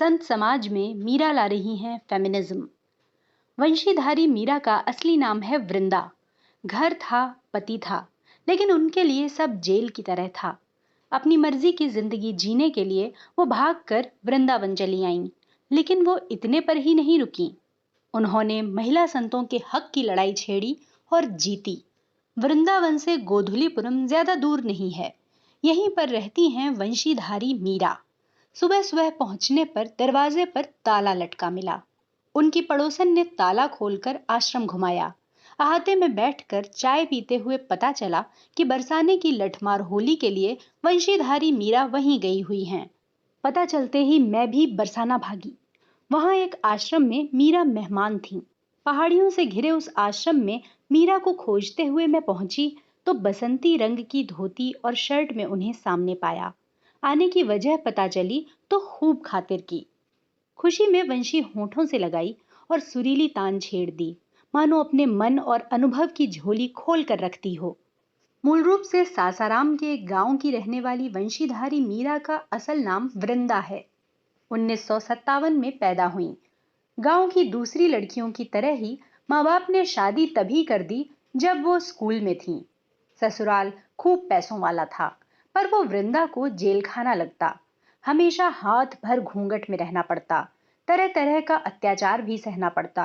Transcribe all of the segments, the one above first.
संत समाज में मीरा ला रही हैं फेमिनिज्म। वंशीधारी मीरा का असली नाम है वृंदा। घर था, पति था, लेकिन उनके लिए सब जेल की तरह था। अपनी मर्जी की जिंदगी जीने के लिए वो भागकर वृंदावन चली आईं, लेकिन वो इतने पर ही नहीं रुकी। उन्होंने महिला संतों के हक की लड़ाई छेड़ी और जीती। वृंदावन से गोधुलीपुरम ज्यादा दूर नहीं है। यहीं पर रहती हैं वंशीधारी मीरा। सुबह सुबह पहुंचने पर दरवाजे पर ताला लटका मिला। उनकी पड़ोसन ने ताला खोलकर आश्रम घुमाया। अहाते में बैठकर चाय पीते हुए पता चला कि बरसाने की लठमार होली के लिए वंशीधारी मीरा वहीं गई हुई हैं। पता चलते ही मैं भी बरसाना भागी। वहां एक आश्रम में मीरा मेहमान थीं। पहाड़ियों से घिरे उस आश्रम में मीरा को खोजते हुए मैं पहुंची तो बसंती रंग की धोती और शर्ट में उन्हें सामने पाया। आने की वजह पता चली तो खूब खातिर की। खुशी में वंशी होठों से लगाई और सुरीली तान छेड़ दी, मानो अपने मन और अनुभव की झोली खोल कर रखती हो। मूल रूप से सासाराम के एक गांव की रहने वाली वंशीधारी मीरा का असल नाम वृंदा है। 1957 में पैदा हुई। गांव की दूसरी लड़कियों की तरह ही माँ बाप ने शादी तभी कर दी जब वो स्कूल में थीं। ससुराल खूब पैसों वाला था, पर वो वृंदा को जेल खाना लगता। हमेशा हाथ भर घूंघट में रहना पड़ता, तरह तरह का अत्याचार भी सहना पड़ता।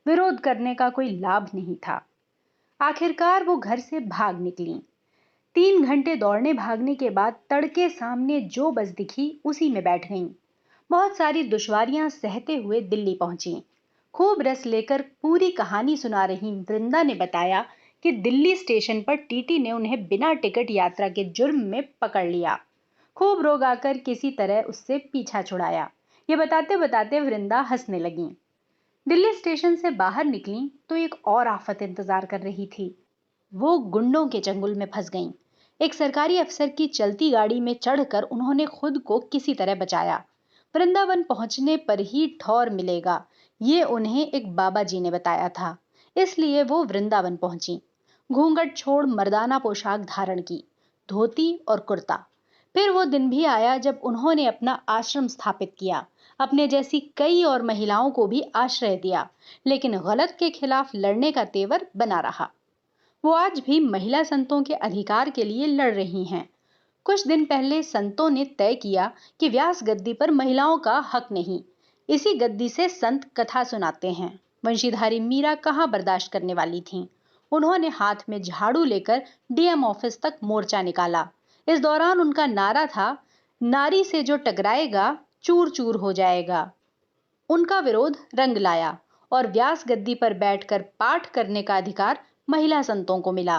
विरोध करने का कोई लाभ नहीं था। आखिरकार वो घर से भाग निकली। 3 घंटे दौड़ने भागने के बाद तड़के सामने जो बस दिखी उसी में बैठ गईं। बहुत सारी दुश्वारियां सहते हुए दिल्ली पहुंची। खूब रस लेकर पूरी कहानी सुना रही वृंदा ने बताया कि दिल्ली स्टेशन पर टीटी ने उन्हें बिना टिकट यात्रा के जुर्म में पकड़ लिया। खूब रोग आकर किसी तरह उससे पीछा छुड़ाया। ये बताते बताते वृंदा हंसने लगी। दिल्ली स्टेशन से बाहर निकली तो एक और आफत इंतजार कर रही थी। वो गुंडों के चंगुल में फंस गईं। एक सरकारी अफसर की चलती गाड़ी में चढ़कर उन्होंने खुद को किसी तरह बचाया। वृंदावन पहुंचने पर ही ठौर मिलेगा, ये उन्हें एक बाबा जी ने बताया था। इसलिए वो वृंदावन पहुंची। घूंघट छोड़ मर्दाना पोशाक धारण की, धोती और कुर्ता। फिर वो दिन भी आया जब उन्होंने अपना आश्रम स्थापित किया। अपने जैसी कई और महिलाओं को भी आश्रय दिया, लेकिन गलत के खिलाफ लड़ने का तेवर बना रहा। वो आज भी महिला संतों के अधिकार के लिए लड़ रही हैं। कुछ दिन पहले संतों ने तय किया कि व्यास गद्दी पर महिलाओं का हक नहीं। इसी गद्दी से संत कथा सुनाते हैं। वंशीधारी मीरा कहाँ बर्दाश्त करने वाली थीं। उन्होंने हाथ में झाड़ू लेकर डीएम ऑफिस तक मोर्चा निकाला। इस दौरान उनका नारा था, नारी से जो टकराएगा चूर चूर हो जाएगा। उनका विरोध रंग लाया और व्यास गद्दी पर बैठकर पाठ करने का अधिकार महिला संतों को मिला।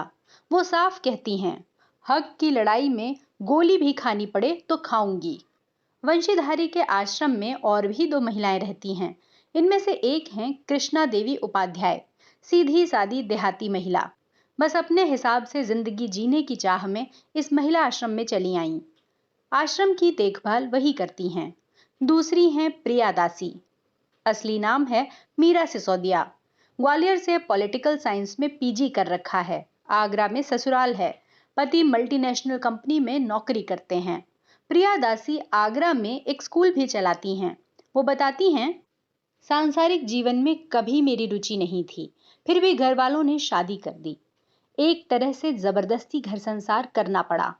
वो साफ कहती हैं, हक की लड़ाई में गोली भी खानी पड़े तो खाऊंगी। वंशीधारी के आश्रम में और भी 2 महिलाएं रहती हैं। इनमें से एक हैं कृष्णा देवी उपाध्याय, सीधी सादी देहाती महिला। बस अपने हिसाब से जिंदगी जीने की चाह में इस महिला आश्रम में चली आईं। आश्रम की देखभाल वही करती हैं। दूसरी हैं प्रिया दासी। असली नाम है मीरा सिसोदिया। ग्वालियर से पॉलिटिकल साइंस में पीजी कर रखा है। आगरा में ससुराल है। पति मल्टीनेशनल कंपनी में नौकरी करते हैं। प्रिया दासी आगरा में एक स्कूल भी चलाती हैं। वो बताती हैं, सांसारिक जीवन में कभी मेरी रुचि नहीं थी, फिर भी घर वालों ने शादी कर दी। एक तरह से जबरदस्ती घर संसार करना पड़ा।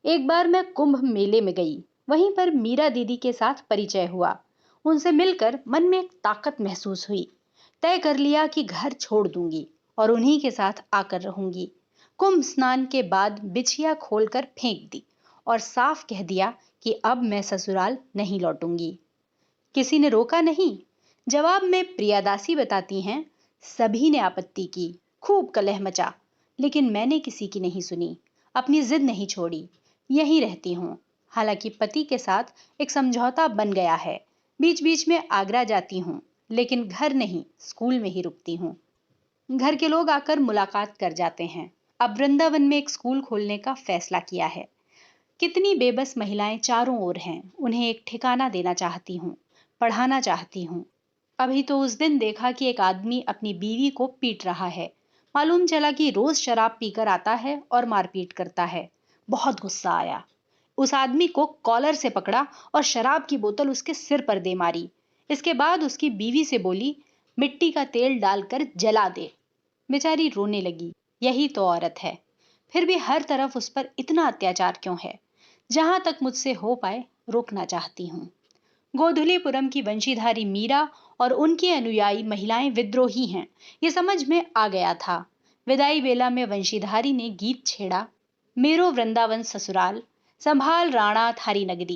एक बार मैं कुंभ मेले में गई। वहीं पर मीरा दीदी के साथ परिचय हुआ। उनसे मिलकर मन में एक ताकत महसूस हुई। तय कर लिया कि घर छोड़ दूंगी और उन्हीं के साथ आकर रहूंगी। कुंभ स्नान के बाद बिछिया खोलकर फेंक दी और साफ कह दिया कि अब मैं ससुराल नहीं लौटूंगी। किसी ने रोका नहीं। जवाब में प्रियादासी बताती हैं, सभी ने आपत्ति की, खूब कलह मचा, लेकिन मैंने किसी की नहीं सुनी। अपनी जिद नहीं छोड़ी। यहीं रहती हूँ। हालांकि पति के साथ एक समझौता बन गया है। बीच बीच में आगरा जाती हूँ, लेकिन घर नहीं, स्कूल में ही रुकती हूँ। घर के लोग आकर मुलाकात कर जाते हैं। अब वृंदावन में एक स्कूल खोलने का फैसला किया है। कितनी बेबस महिलाएं चारों ओर हैं। उन्हें एक ठिकाना देना चाहती हूँ, पढ़ाना चाहती हूँ। अभी तो उस दिन देखा कि एक आदमी अपनी बीवी को पीट रहा है। मालूम चला कि रोज शराब पीकर आता है और मारपीट करता है। बहुत गुस्सा आया। उस आदमी को कॉलर से पकड़ा और शराब की बोतल उसके सिर पर दे मारी। इसके बाद उसकी बीवी से बोली, मिट्टी का तेल डालकर जला दे। बेचारी रोने लगी। यही तो औरत है। फिर भी हर तरफ उस पर इतना अत्याचार क्यों है? जहां तक मुझसे हो पाए रोकना चाहती हूँ। गोधुलीपुरम की वंशीधारी मीरा और उनकी अनुयायी महिलाएं विद्रोही हैं, ये समझ में आ गया था। विदाई बेला में वंशीधारी ने गीत छेड़ा, मेरो वृंदावन ससुराल, संभाल राणा थारी नगरी।